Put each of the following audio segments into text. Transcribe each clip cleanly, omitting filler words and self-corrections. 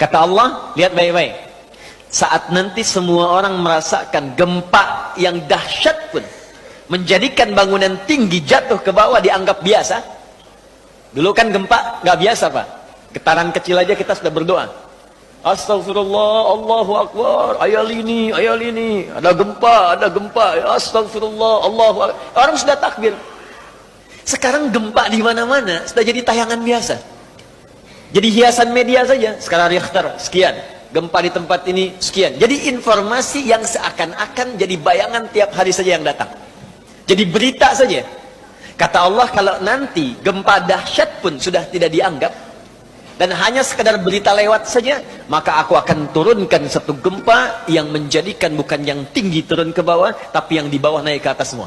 Kata Allah, lihat baik-baik. Saat nanti semua orang merasakan gempa yang dahsyat pun menjadikan bangunan tinggi jatuh ke bawah dianggap biasa. Dulu kan gempa nggak biasa, Pak. Getaran kecil aja kita sudah berdoa. Astagfirullah, Allahu Akbar, ayat ini, ada gempa, astagfirullah, Allahu Akbar. Orang sudah takbir. Sekarang gempa di mana-mana sudah jadi tayangan biasa. Jadi hiasan media saja. Sekarang Richter sekian, gempa di tempat ini sekian. Jadi informasi yang seakan-akan jadi bayangan tiap hari saja yang datang. Jadi berita saja. Kata Allah, kalau nanti gempa dahsyat pun sudah tidak dianggap dan hanya sekedar berita lewat saja, maka aku akan turunkan satu gempa yang menjadikan bukan yang tinggi turun ke bawah, tapi yang di bawah naik ke atas semua.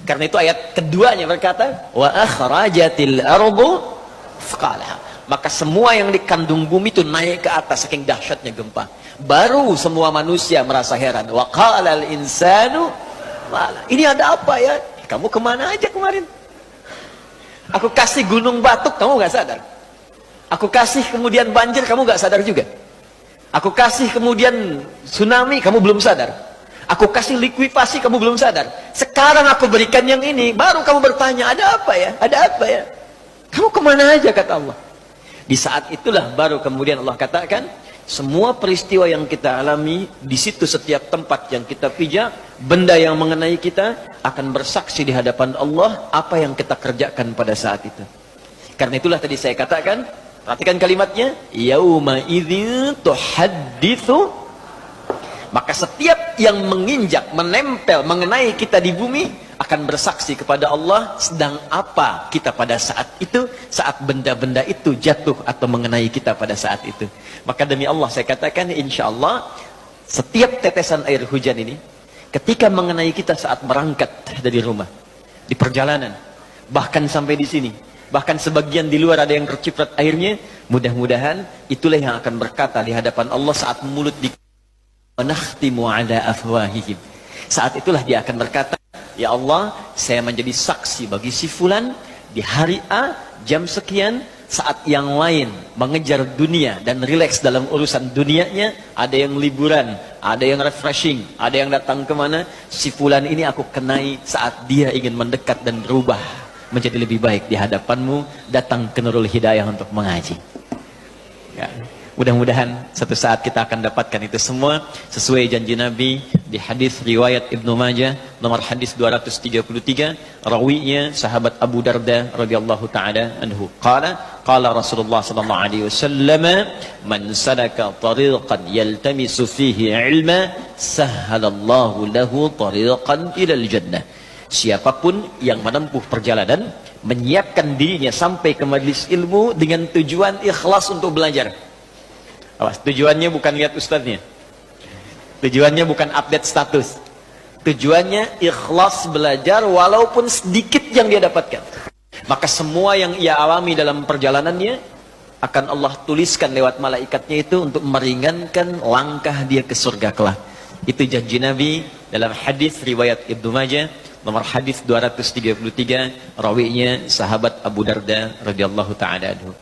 Karena itu ayat keduanya berkata, wa akhrajatil ardu thqalaha. Maka semua yang dikandung bumi itu naik ke atas saking dahsyatnya gempa. Baru semua manusia merasa heran. Wa qalal insanu mala. Ini ada apa ya? Kamu kemana aja kemarin? Aku kasih gunung batuk, kamu nggak sadar. Aku kasih kemudian banjir, kamu nggak sadar juga. Aku kasih kemudian tsunami, kamu belum sadar. Aku kasih likuifasi, kamu belum sadar. Sekarang aku berikan yang ini, baru kamu bertanya, ada apa ya? Ada apa ya? Kamu kemana aja, kata Allah. Di saat itulah baru kemudian Allah katakan, semua peristiwa yang kita alami, di situ setiap tempat yang kita pijak, benda yang mengenai kita akan bersaksi di hadapan Allah apa yang kita kerjakan pada saat itu. Karena itulah tadi saya katakan, perhatikan kalimatnya, yauma idzin tuhadditsu. Maka setiap yang menginjak, menempel, mengenai kita di bumi akan bersaksi kepada Allah sedang apa kita pada saat itu, saat benda-benda itu jatuh atau mengenai kita pada saat itu. Maka demi Allah saya katakan, insya Allah setiap tetesan air hujan ini ketika mengenai kita saat berangkat dari rumah, di perjalanan, bahkan sampai di sini, bahkan sebagian di luar ada yang terciprat airnya, mudah-mudahan itulah yang akan berkata di hadapan Allah saat mulut di nakhtimu ala afwahihim. Saat itulah dia akan berkata, ya Allah, saya menjadi saksi bagi si fulan di hari A jam sekian, saat yang lain mengejar dunia dan rileks dalam urusan dunianya, ada yang liburan, ada yang refreshing, ada yang datang kemana, si fulan ini aku kenai saat dia ingin mendekat dan berubah menjadi lebih baik di hadapanmu, datang ke Nurul Hidayah untuk mengaji. Ya. Mudah-mudahan satu saat kita akan dapatkan itu semua sesuai janji Nabi di hadis riwayat Ibnu Majah nomor hadis 233, rawinya sahabat Abu Darda radhiyallahu taala anhu. Qala Rasulullah sallallahu alaihi wasallam, man salaka tariqan yaltamisu fihi ilma sahhalallahu lahu tariqan ilal jannah. Siapapun yang menempuh perjalanan menyiapkan dirinya sampai ke majelis ilmu dengan tujuan ikhlas untuk belajar. Awas, tujuannya bukan lihat ustadznya, tujuannya bukan update status, tujuannya ikhlas belajar walaupun sedikit yang dia dapatkan. Maka semua yang ia alami dalam perjalanannya akan Allah tuliskan lewat malaikatnya itu untuk meringankan langkah dia ke surga kelak. Itu janji Nabi dalam hadis riwayat Ibnu Majah nomor hadis 233, rawinya sahabat Abu Darda radhiyallahu taala anhu.